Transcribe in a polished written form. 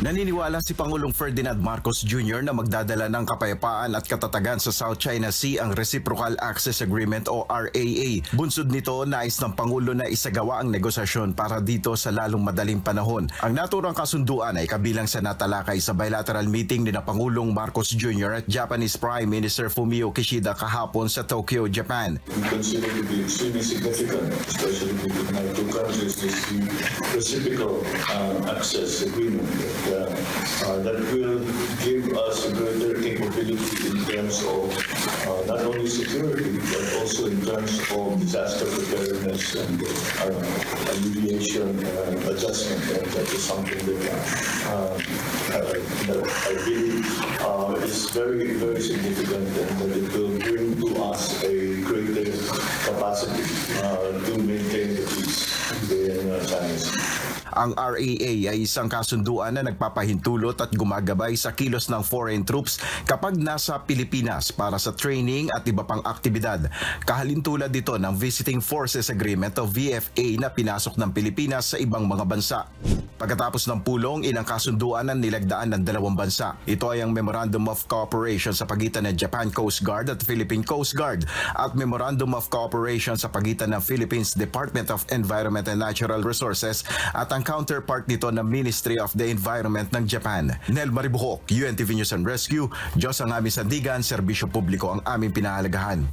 Naniniwala si Pangulong Ferdinand Marcos Jr. na magdadala ng kapayapaan at katatagan sa South China Sea ang Reciprocal Access Agreement o RAA. Bunsod nito, nais ng Pangulo na isagawa ang negosasyon para dito sa lalong madaling panahon. Ang naturang kasunduan ay kabilang sa natalakay sa bilateral meeting ni na Pangulong Marcos Jr. at Japanese Prime Minister Fumio Kishida kahapon sa Tokyo, Japan. We consider to be extremely significant, especially between our two countries, is the Reciprocal Access Agreement. That will give us a greater capability in terms of not only security, but also in terms of disaster preparedness and alleviation and adjustment. And that is something that I believe is very, very significant, and that it will bring to us a greater capacity to maintain the peace in China. Ang RAA ay isang kasunduan na nagpapahintulot at gumagabay sa kilos ng foreign troops kapag nasa Pilipinas para sa training at iba pang aktibidad. Kahalintulad dito ng Visiting Forces Agreement o VFA na pinasok ng Pilipinas sa ibang mga bansa. Pagkatapos ng pulong, ilang kasunduan ang nilagdaan ng dalawang bansa. Ito ay ang Memorandum of Cooperation sa pagitan ng Japan Coast Guard at Philippine Coast Guard at Memorandum of Cooperation sa pagitan ng Philippines Department of Environment and Natural Resources at ang counterpart nito ng Ministry of the Environment ng Japan. Nel Maribuhok, UNTV News and Rescue, Diyos ang aming sandigan, serbisyo publiko ang aming pinahalagahan.